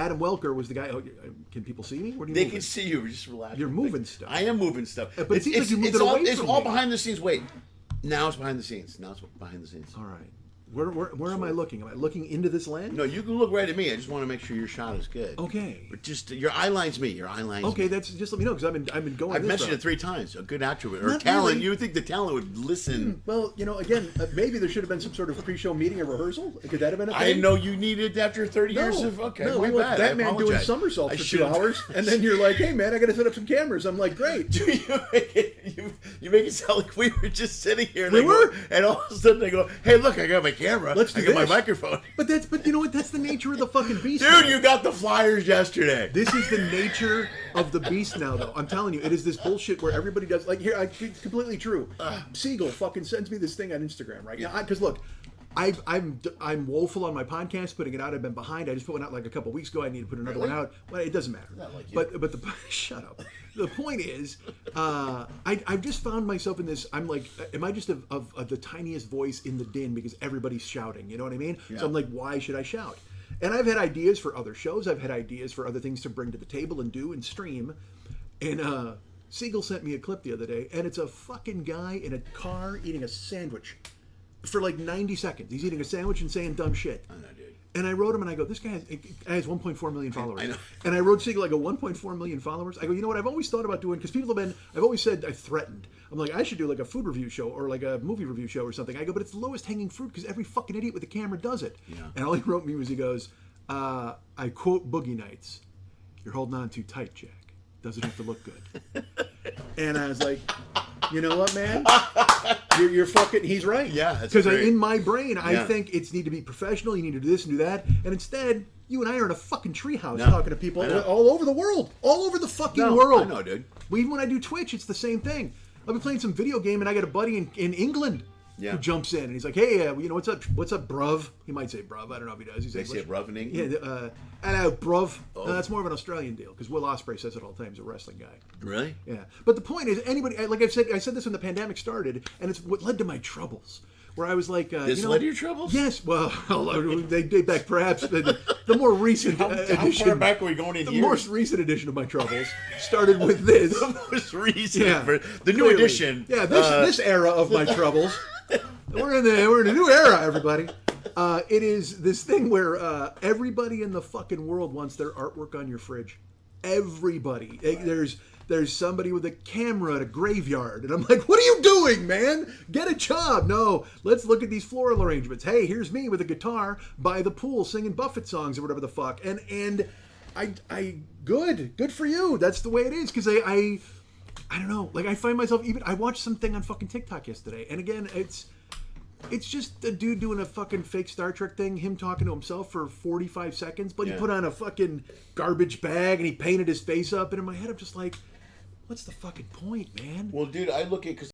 Adam Welker was the guy. Oh, can people see me? What are you They moving? can see you. Just relax. You're moving stuff. I am moving stuff. But it seems like you moved it away It's from all me. behind the scenes. Wait. Now it's behind the scenes. All right. Where am I looking? Am I looking into this lens? No, you can look right at me. I just want to make sure your shot is good. Okay. But just your eye line's me. Your eye line's Okay, me. that's just let me know because I've been going. I've this mentioned route. it 3 times. A good actor or Not talent. really. You would think the talent would listen. Well, again, maybe there should have been some sort of pre-show meeting or rehearsal. Could that have been a thing? I didn't know you needed afher 30 years of no, my we went bad. that I man doing apologize. somersaults I for 2 should've- hours, and then you're like, "Hey, man, I got to set up some cameras." I'm like, "Great." you make it sound like we were just sitting here. And We I go- were? and all of a sudden I go, "Hey, look, I got my camera. Let's do I got my this. microphone." But you know what? That's the nature of the fucking beast. Dude, now. you got the flyers yesterday. This is the nature of the beast now, though. I'm telling you, it is this bullshit where everybody does like here. It's completely true. Siegel fucking sends me this thing on Instagram right now because look, I'm woeful on my podcast, putting it out. I've been behind. I just put one out like a couple weeks ago. I need to put another one out. Well, it doesn't matter. Not like you. But the shut up. The point is, I've just found myself in this. I'm like, am I just of the tiniest voice in the din because everybody's shouting? You know what I mean? Yeah. So I'm like, why should I shout? And I've had ideas for other shows. I've had ideas for other things to bring to the table and do and stream. And Siegel sent me a clip the other day, and it's a fucking guy in a car eating a sandwich for like 90 seconds. He's eating a sandwich and saying dumb shit. I know, dude. And I wrote him, and I go, this guy has 1.4 million followers. I know. And I wrote Siegel, I go, 1.4 million followers? I go, you know what, I've always thought about doing, because I've always said, I threatened. I'm like, I should do like a food review show or like a movie review show or something. I go, but it's the lowest hanging fruit because every fucking idiot with a camera does it. Yeah. And all he wrote me was, he goes, I quote Boogie Nights, "You're holding on too tight, Jack. Doesn't have to look good." And I was like, you know what, man? You're fucking, he's right. Yeah, that's because great. in my brain, I Yeah. think it's need to be professional. You need to do this and do that. And instead, you and I are in a fucking treehouse No, talking to people I know. all over the world. All over the fucking No, world. I know, dude. Well, even when I do Twitch, it's the same thing. I've been playing some video game, and I got a buddy in England Yeah. who jumps in, and he's like, hey, you know, what's up, bruv? He might say bruv. I don't know if he does. He's They English. say bruv in England? Yeah, hello, bruv. Oh. No, that's more of an Australian deal, because Will Ospreay says it all the time. He's a wrestling guy. Really? Yeah, but the point is, anybody, like I said this when the pandemic started, and it's what led to my troubles. Where I was like, This led to your troubles? Yes. Well, they date back perhaps the more recent How edition. far back are we going in The years? most recent edition of my troubles started with this. The most recent. Yeah, The new clearly. edition. Yeah, this era of my troubles. We're in a new era, everybody. It is this thing where everybody in the fucking world wants their artwork on your fridge. Everybody. There's somebody with a camera at a graveyard, and I'm like, what are you doing, man? Get a job. No, let's look at these floral arrangements. Hey, here's me with a guitar by the pool singing Buffett songs or whatever the fuck. And I good for you. That's the way it is, because I don't know. Like, I find myself I watched something on fucking TikTok yesterday, and again, it's just a dude doing a fucking fake Star Trek thing, him talking to himself for 45 seconds, but he Yeah. put on a fucking garbage bag and he painted his face up, and in my head I'm just like, what's the fucking point, man? Well, dude, I look at, because